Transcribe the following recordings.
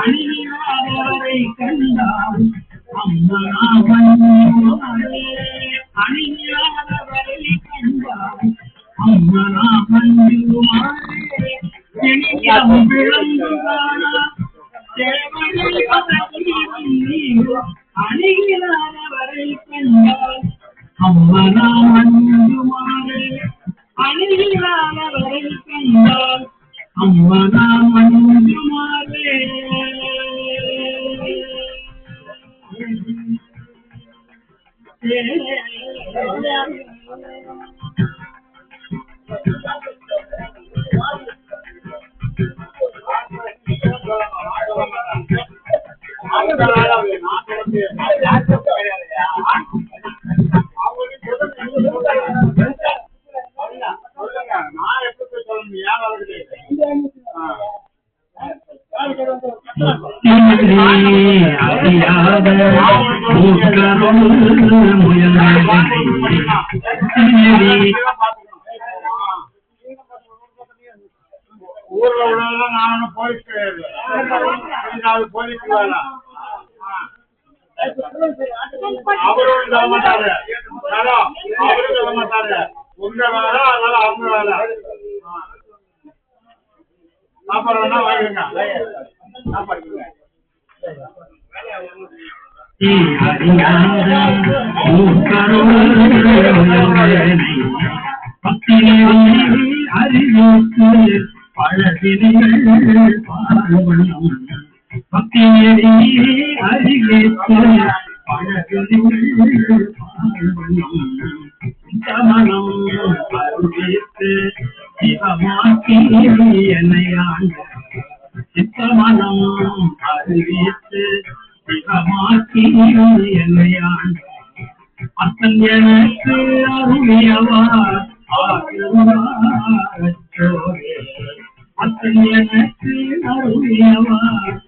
அணியாதவரை கண்டால் அம்மனா அணியாதவரை கண்டால் அம்மனா மஞ்சுமாரே விளங்குவானா அணியாதவரை கண்டால் அம்மனா மஞ்சுமாரே அணியாதவரை கண்டால் அம்மனா மஞ்சுமாரே ஊர்ல உள்ளதான் நானும் போலீஸ் கிடையாது போலீஸ் அவரும் சொல்ல மாட்டாரு அவரும் சொல்ல மாட்டாரு உங்க வேலை அதனால அவங்க வேலை சாப்பாடு வேணா வாங்கிருங்க பழகினைகள் பாடுவனும் பக்தியடி அறிவித்து பழகினைகள் பாடுவனும் சமணம் பருவித்து சிவமாக்கி என்னை ஆண்ட சித்தமனம் அறிவித்து சிவமாக்கி என்னை ஆண்ட அத்தன் எனக்கு அருளியவார் ஆகுவாரச்சோரே அத்தன் எனக்கு அருளியவார்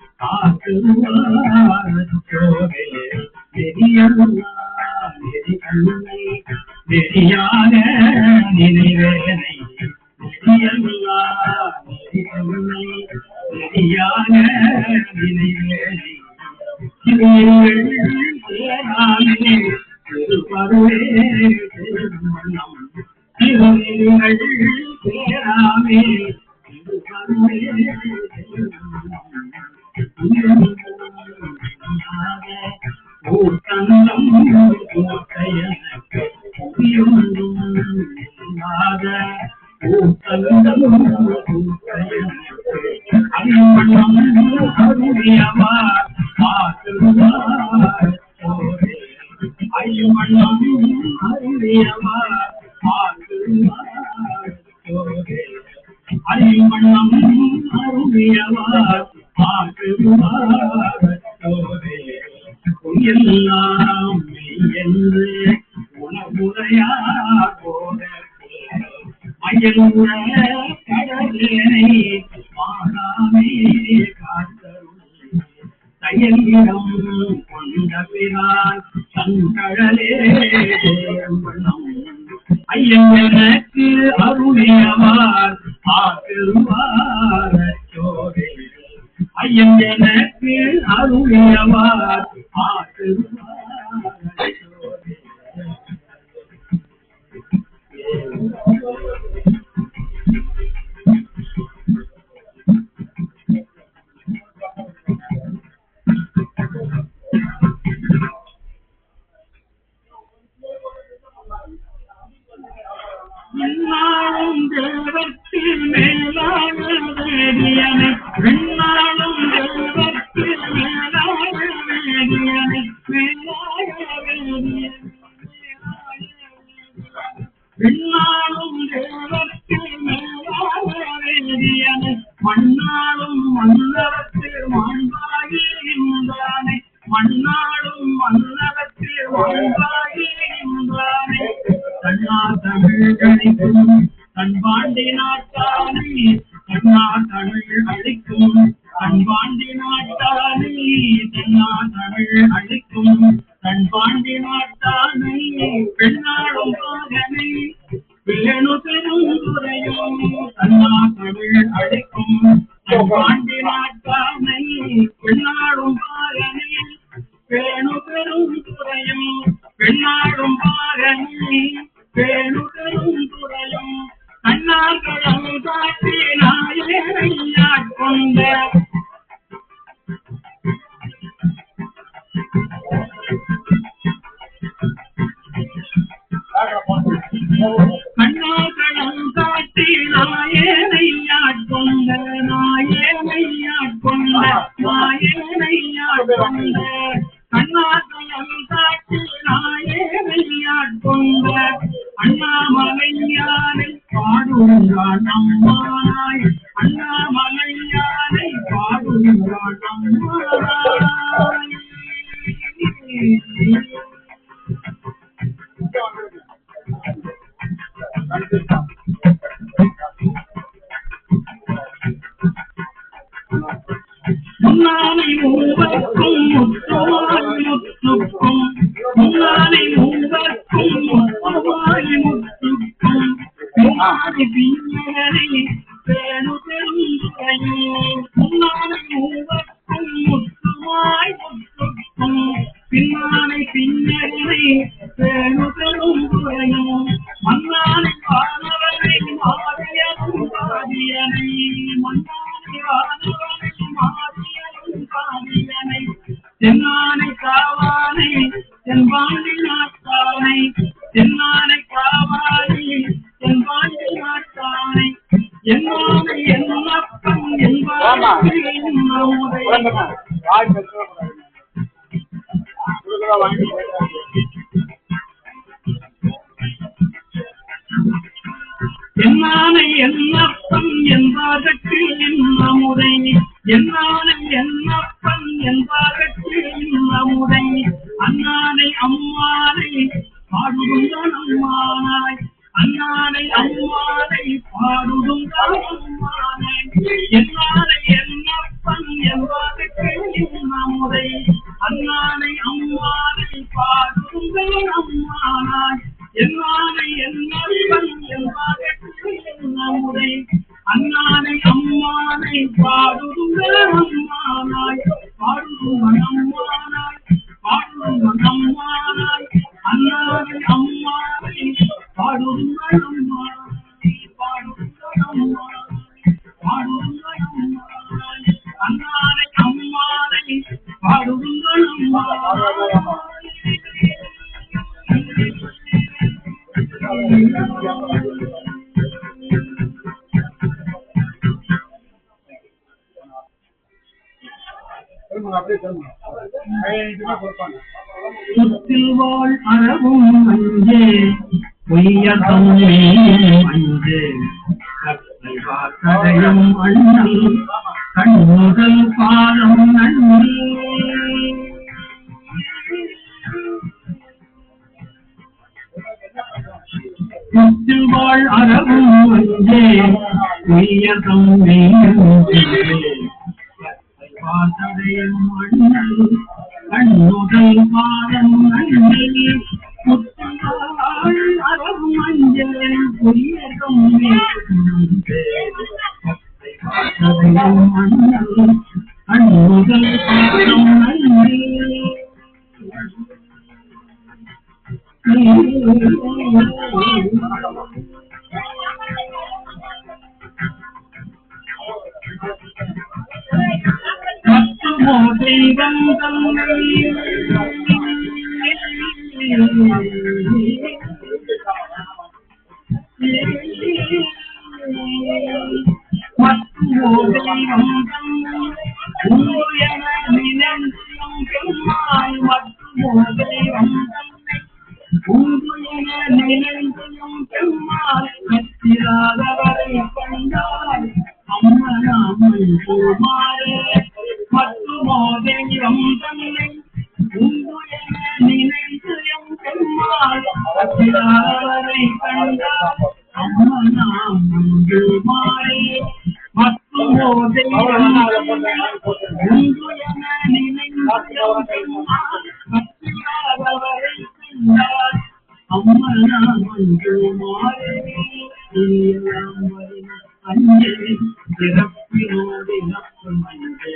ஆகுவாரச்சோரே நெறியல்லா நெறி கண்ணை நெறியாக நினைவேனை நெறியல்லா நெறி கண்ணை நெறியாக நினைவேனை சேராமே திருப்பருவே திருமணம் திருநெறிகள் சேராமே திருப்பருவே தந்தம் எனக்கு புரியுண்டும் இல்லாத தந்தம் அன்பண்ணம் அருளியவார் ஆக்குவார் சோரே ஐயமண்ணம் அருளியவார் ஆக்குவார் சோரே ஐயமண்ணம் அருளியவார் ஆக்குவார் சோரே எல்லாம் என்று உணவுரையார் போல மயனுற கடலேனை மாறாமே காத்தருள் செயலிடம் கொண்ட பிறான் தங்கடலே வண்ணம் ஐயன் எனக்கு அருளியவார் ஆக்குவார் சோரே ஐயன் எனக்கு அருளியவார் ஆக்குவார் சோரே என்னாலும் தேவத்தில் மேலான வேதியனை என்னாலும் தேவத்தில் மேலான வேதியனை மேலாய வேதியனை என்னாலும் தேவத்தில் மேலான வேதியனை மண்ணாலும் மன்னவத்தில் மாண்பாகி நின்றானே மண்ணாலும் மன்னவத்தில் மாண்பாகி நின்றானே கண்ணா தமிழ் அழிக்கும் கண்பாண்டி நாட்டானே கண்ணா தமிழ் அழிக்கும் கண்பாண்டி நாட்டானே கண்ணா தமிழ் அழிக்கும் கண்பாண்டி நாட்டானே பெண்ணாடும் பாகனை வேணு பெரும் துறையும் கண்ணா தமிழ் அழைக்கும் பாண்டி நாட்டாமை பெண்ணாடும் பாரணி பேணு பெரும் துறையும் பெண்ணாடும் பாரணி பேணு பெரும் துறையும் அண்ணாக்களும் காட்டி நாயேயாட்கொண்ட கண்ணாக்களும் காட்டி நாயேயாட்கொண்ட நாயேயாட்கொண்ட நாயேயாட்கொண்ட கண்ணாக்களும் காட்டி நாயேயாட்கொண்ட அண்ணாமலையானை பாடுகிறான் அம்மானாய் அண்ணாமலையானை பாடுகிறான் அம்மானாய் முன்னானை மூவர்க்கும் முத்துவாய் முத்துக்கும் முன்னானை மூவர்க்கும் முத்துவாய் முத்துக்கும் முன்னானை பின்னரை பேணு பெருந்துறையும் முன்னானை மூவர்க்கும் முத்துவாய் முத்துக்கும் பின்னானை பின்னரை பேணு பெருந்துறையும் மன்னானை வானவரை மாறியனும் பாதியனை மன்னானை வானவரை மாறியனும் பாதியனை தென்னானை காவானை தென்பாண்டி நாட்டானை தென்னானை காவானை தென்பாண்டி நாட்டானை என்னோடு என்னப்பன் என்பாரை என்னானை என்னப்பன் என்பதற்கு என்னமுறை என்னானை என்னப்பன் என்பதற்கு என்னமுறை அண்ணானை அம்மானை பாடுதுங்கள் அம்மானாய் அண்ணானை அம்மானை பாடுதுங்கள் அம்மானாய் என்னானை என்னப்பன் என்பதற்கு என்னமுறை அண்ணானை அம்மானை பாடுதுங்கள் அம்மானாய் என்னானை என்னப்பன் என்பதற்கு என்னமுறை அண்ணானை அம்மானை பாடுதுங்கள் அம்மானாய் பாடுதுங்கள் அம்மானாய் பாடுதுங்கள் அம்மானாய் அண்ணானை அம்மானை பாடுதுங்கள் அம்மானாய் பாடுதுங்கள் அம்மானாய் பாடுதுங்கள் அம்மானாய் அண்ணானை அம்மானை பாடுதுங்கள் அம்மானாய் சுற்றில் வாழ் அறவும் மஞ்சே பொய்யதும் மஞ்சே கத்தை வாக்கடையும் அண்ணல் கண்முதல் பாலம் நன்னி சுற்றில் வாழ் அறவும் மஞ்சே பொய்யதும் மஞ்சே பாசடையும் அண்ணல் கண்ணுதல் பாதம் அண்ணி முத்தாள் அறம் மஞ்சள் பொய்யகம் பாசடையும் அண்ணல் கண்ணுதல் பாதம் அண்ணி மத்துமோ தெய்வம் தன்னை மத்துமோ தெய்வம் தன்னை உயர நினைந்தும் பெருமாள் மத்துமோ தெய்வம் தன்னை உயர நினைந்தும் பெருமாள் கத்திராதவரை கண்டால் அம்மனாமல் போமாறே மத்துமோ தெய்வம் தன்னை உயர நினைந்தும் பெருமாள் கத்திராதவரை கண்டால் அம்மனாமல் போமாறே மத்துமோ தெய்வம் தன்னை உயர நினைந்தும் பெருமாள் கத்திராதவரை கண்டால் அம்மனாமல் போமாறே அஞ்சே பிறப்பினோடு இறப்பும் அஞ்சே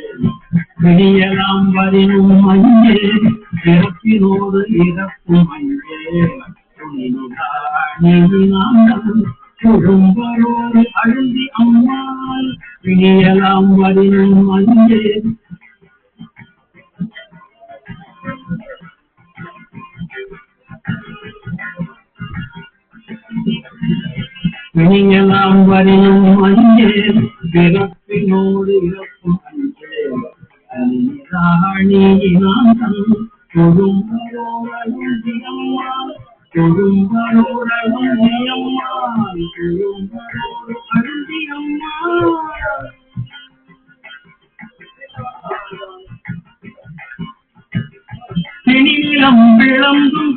விடியலாம் வரினும் அஞ்சே பிறப்பினோடு இறப்பும் அஞ்சே குடும்பரோடு அழுந்தி அம்மாள் விடியலாம் வரினும் அஞ்சே விடியலாம் வரினும் அஞ்சே பிறப்பினோடு இறப்பும் அஞ்சே ராணியினான் குடும்பரோடு அழுந்தி அம்மாள் குடும்பரோடு அழுந்தி அம்மாள் குடும்பரோடு அழுந்தி அம்மாள் திணிலம் விளம்பும்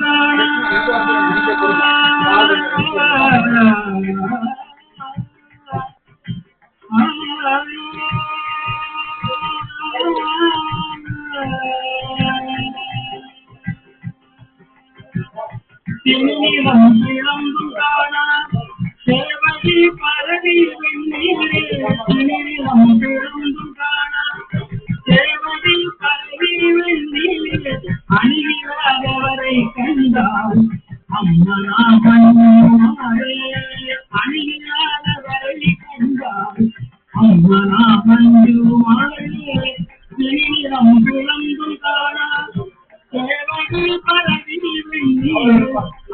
திணிலம் விளம்பும் சேவடி பரவி வெண்ணீரே திணிலம் விளம்பும் சேவடி பரவி வெண்ணீரே அணிகிறாதவரை கண்டால் அம்மனாமன்மாரே அணிகிறாதவரை கண்டால் அம்மனாமன்மாரே திணிலம் விளம்பும் சேவடி பரவி வெண்ணீரே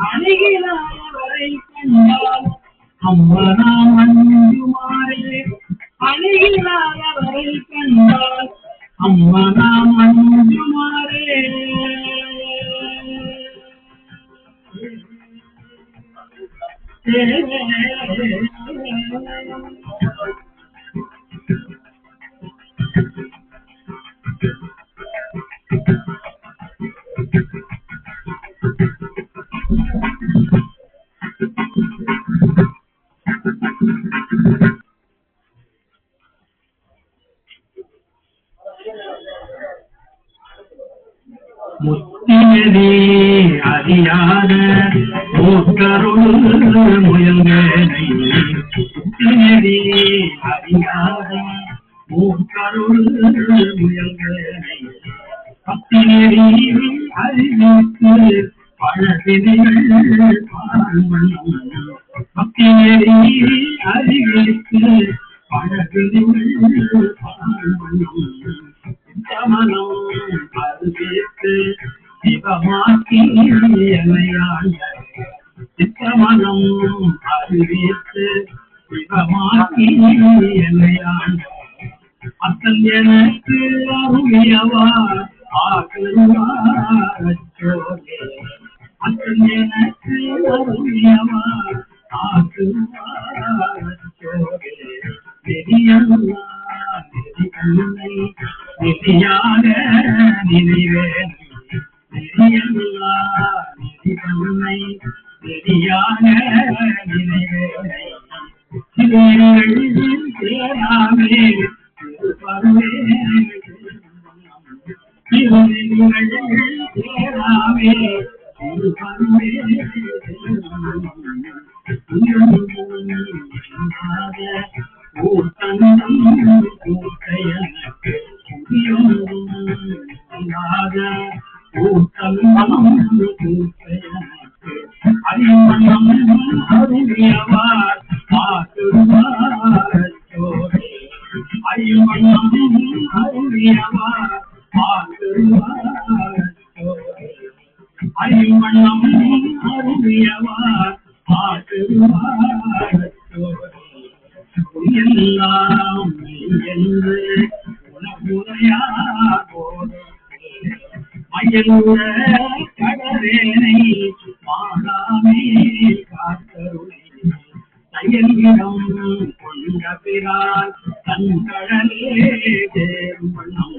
அணிகிறாதவரை கண்டால் அம்மனாமன்மாரே அணிகிறாதவரை கண்டால் அம்மனாமன்மாரே முத்தியதே அறியாத மூக்கருள் முயல்வேனை முத்தியதே அறியாத மூக்கருள் முயல்வேனை பத்தினரி அறிவித்து பழவினைகள் பால்மணம் பத்தினரி அறிவித்து பழவினைகள் பால்மணம் சமணம் அறிவித்து சிவமாக்கி எனையாண்ட சித்தமனம் அறிவித்து சிவமாக்கி எனையாண்ட அத்தன் எனக்கு அருளியவா ஆகுவாரச்சோரே அத்தன் எனக்கு அருளியவா ஆகுவாரச்சோரே பெரியல்லா நெறிகண்ணை நெறியாக நினைவேன் நெறியல்லா நெறிகண்ணை நெறியாக நினைவேன் சேராமே திருப்பருவே சேராமே திருப்பருவே கூட்டந்தம் கூட்டையனுக்கு கூட்டந்தம் கூட்டையனுக்கு அறிமணம் அருளியவார் ஆக்குவாரச்சோரே அறிமணம் அருளியவார் ஆக்குவாரச்சோரே அறிமணம் அருளியவார் ஆக்குவாரச்சோரே எல்லாம் என்று உணவுரையா போது மயலுற கடவேனை மாறாமே காத்தருளை செயலிடம் கொண்ட பிறால் தன் கடலே தேர்மணம்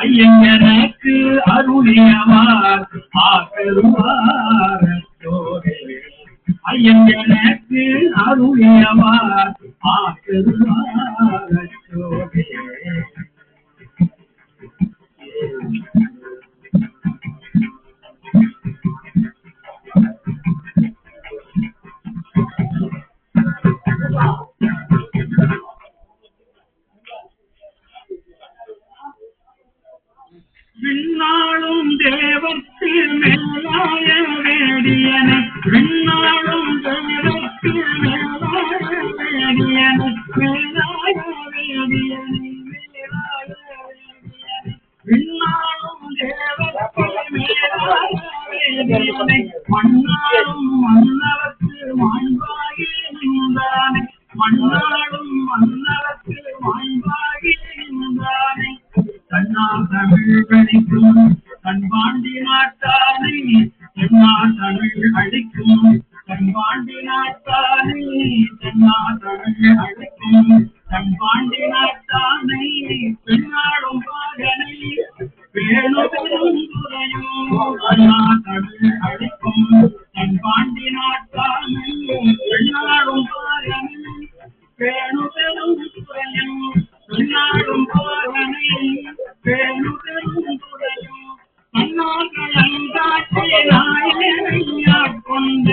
ஐயன் எனக்கு அருளியவார் ஆக்கருவாரச்சோரே ஐயன் எனக்கு அருளியவார் ஆக்கருவாரச்சோரே மேலாய வேதியனை மேலாய வேதியனை விண்ணாளும் தேவர்கள் மேலாய வேதியனை மண்ணாளும் மன்னவத்து மாண்பாகி நின்றானே மண்ணாளும் மன்னவத்து மாண்பாகி நின்றானே தன்னா தமிழ் படிக்கும் தன்பாண்டி நாட்டானை தன்னா தமிழ் அழிக்கும் தன்பாண்டி நாட்டானை தன்னா தமிழ் அழிக்கும் தன்பாண்டி நாட்டானை பெண்ணாடும் பாகனை வேணு பெரும் துறையும் தன்னா தமிழ் அழிக்கும் தன்பாண்டி நாட்டானை பெண்ணாடும் பாகனை வேணு பெரும் துறையும் பெண்ணாடும் பாகனை வேணு பெரும் துறையும் அண்ணாக்களந்தாட்சி நாயனையா கொண்ட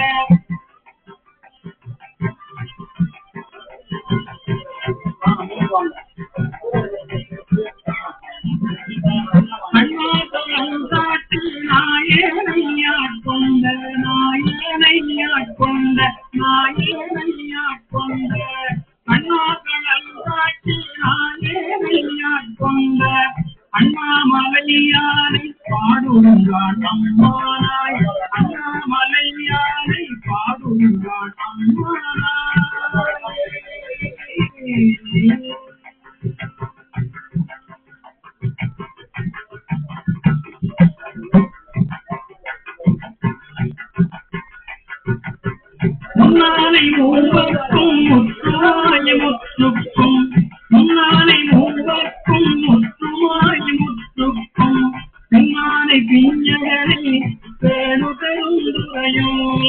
அண்ணாக்களந்தாட்சி நாயனையா கொண்ட நாயனையா கொண்ட நாயனையா கொண்ட அண்ணாக்களந்தாட்சி நாயனையா கொண்ட அண்ணாமலையானை பாடுங்கான் அம்மானாய் அண்ணாமலையானை பாடுங்கான் அம்மானாய் முன்னாலை மூவர்க்கும் முத்துமாய முத்துக்கும் முன்னாலை மூவர்க்கும் முத்துமாய முத்துக்கும் பின்னாலை பிஞ்சகரை பேணு பெருந்துரையும்